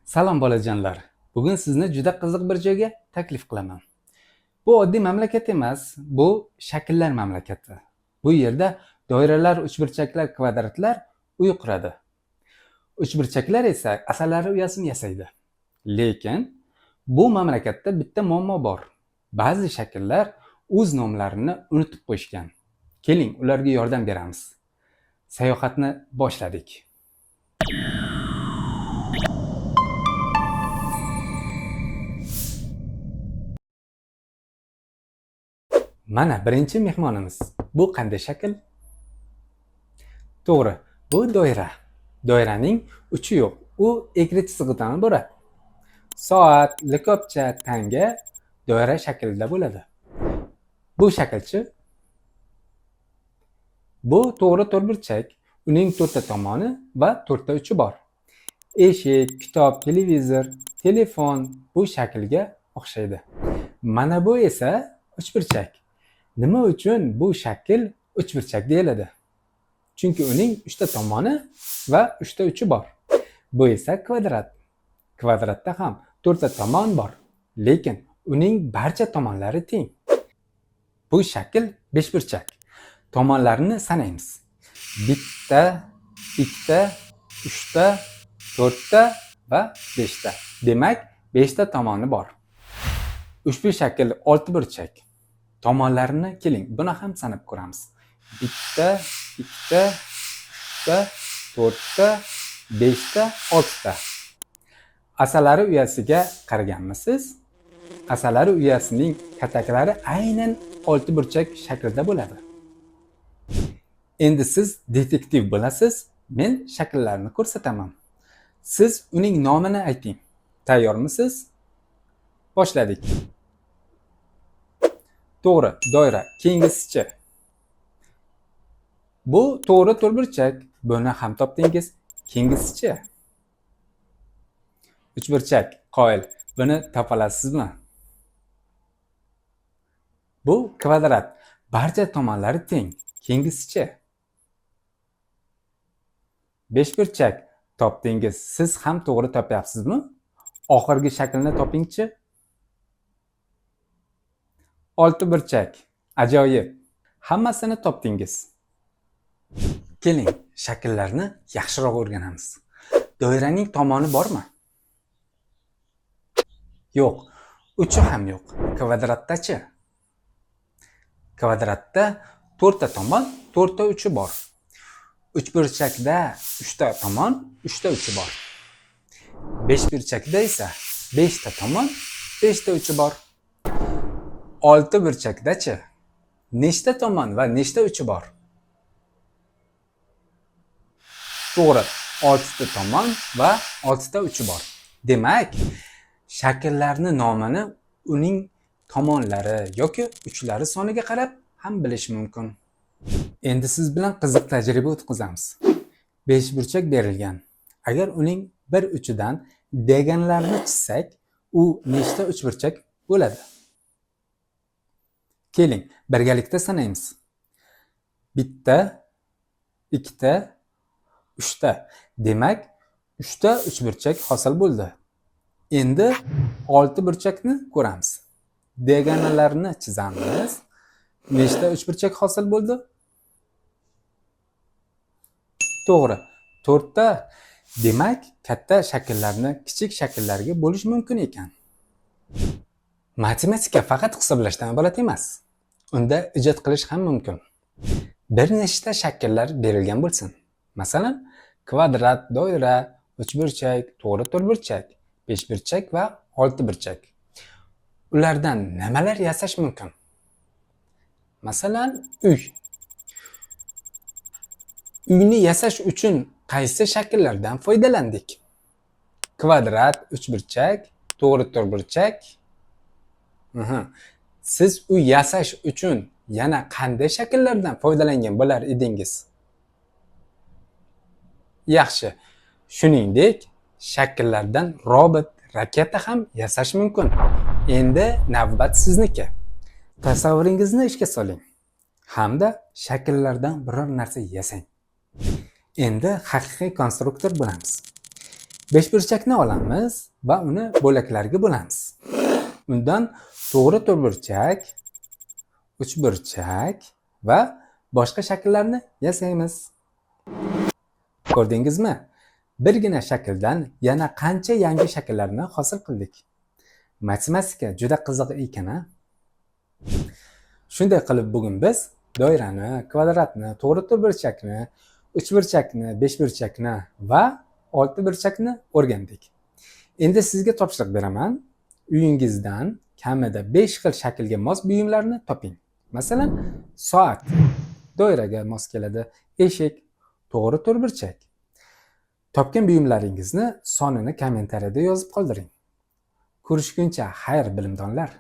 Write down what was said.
Salom bolajonlar. Bugun sizni juda qiziq bir joyga taklif qilaman. Bu oddiy mamlakat emas, bu shakllar mamlakati. Bu yerda doiralar, uchburchaklar, kvadratlar uy quradi. Uchburchaklar esa asalari uyasini yasaydi. Lekin bu mamlakatda bitta muammo bor. Ba'zi shakllar o'z nomlarini unutib qo'yishgan. Keling, ularga yordam beramiz. Sayohatni boshladik. Mana birinchi mehmonimiz. Bu qanday shakl? To'g'ri, bu doira. Doiraning uchi yo'q. U egri chizig'idan iborat. Soat, likopcha, tanga doira shaklida bo'ladi. Bu shaklchi? Bu to'g'ri to'rtburchak. Uning to'rtta tomoni va to'rtta uchi bor. Eshik, kitob, televizor, telefon bu shaklga o'xshaydi. Mana bu esa uchburchak. Nima uchun bu shakl uchburchak deyiladi? Chunki uning 3 ta tomoni va 3 ta uchi bor. Bu esa kvadrat. Kvadratda ham 4 ta tomon bor, lekin uning barcha tomonlari teng. Bu shakl beshburchak. Tomonlarini sanaymiz. 1 ta, 2 ta, 3 ta, 4 ta va 5 ta. Demak, 5 ta tomoni bor. Ushbu shakl oltiburchak. Tomonlarini keling, buni ham sanab ko'ramiz. 1 ta, 2 ta, 3 ta, 4 ta, 5 ta, 6 ta. Asalari uyasiga qaraganmisiz? Asalari uyasining kataklari aynan oltiburchak shaklida bo'ladi. Endi siz detektiv bo'lasiz, men shakllarni ko'rsataman. Siz uning nomini ayting. Tayyormisiz? Boshladik. To'g'ri, doira. Keyingisichi. Bu to'g'ri to'rtburchak. Buni ham topdingiz. Keyingisichi. Uchburchak. Qoyil. Buni topalasizmi? Bu kvadrat. Barcha tomonlari teng. Keyingisichi. Beshburchak. Topdingiz. Siz ham to'g'ri topyapsizmi? Oxirgi shaklni topingchi. Oltiburchak. Ajoyib. Hammasini topdingiz. Keling, shakllarni yaxshiroq o'rganamiz. Doiraning tomoni bormi? Yo'q. Uchi ham yo'q. Kvadratdachi? Kvadratda 4 ta tomon, 4 ta uchi bor. Uchburchakda 3 ta tomon, 3 ta uchi bor. Beshburchakda esa 5 ta tomon, 5 ta uchi bor. Oltiburchakdachi? Nechta tomon va nechta uchi bor? To'g'ri, 6 ta tomon va 6 ta uchi bor. Demak, shakllarni nomini uning tomonlari yoki uchlari soniga qarab ham bilish mumkin. Endi siz bilan qiziq tajriba o'tkazamiz. Beshburchak berilgan. Agar uning bir uchidan deganlarni chizsak, u nechta uchburchak bo'ladi? Keling, birgalikda sanaymiz. 1 ta, 2 ta, 3 ta. Demak, 3 ta uchburchak hosil bo'ldi. Endi 6 burchakni ko'ramiz. Deganalarini chizamiz. Nechta uchburchak hosil bo'ldi? To'g'ri, 4 ta. Demak, katta shakllarni kichik shakllarga bo'lish mumkin ekan. Matematika faqat hisoblashdan iborat emas. Unda ijod qilish ham mumkin. Bir nechta shakllar berilgan bo'lsin. Masalan, kvadrat, doira, uchburchak, to'g'ri to'rtburchak, beshburchak va oltiburchak. Ulardan nimalar yasash mumkin? Masalan, uy. Uyni yasash uchun qaysi shakllardan foydalandik? Kvadrat, uchburchak, to'g'ri to'rtburchak. Siz uy yasash uchun yana qanday shakllardan foydalangan bo'lar edingiz? Yaxshi. Shuningdek, shakllardan robot, raketa ham yasash mumkin. Endi navbat sizniki. Tasavvuringizni ishga soling hamda shakllardan biror narsa yasang. Endi haqiqiy konstruktor bo'lamiz. Beshburchakni olamiz va uni bo'laklarga bo'lamiz. Undan to'g'ri to'rtburchak, uchburchak va boshqa shakllarni yasaymiz. Ko'rdingizmi? Birgina shakldan yana qancha yangi shakllarni hosil qildik. Matematika juda qiziq ekan-a? Shunday qilib bugun biz doirani, kvadratni, to'g'ri to'rtburchakni, uchburchakni, beshburchakni va oltiburchakni o'rgandik. Endi sizga topshiriq beraman. Uyingizdan kamida 5 xil shaklga mos buyumlarni toping. Masalan, soat doiraga mos keladi, eshik to'g'ri to'rtburchak. Topgan buyumlaringizni sonini kommentariyada yozib qoldiring. Ko'rishguncha xayr bilimdonlar.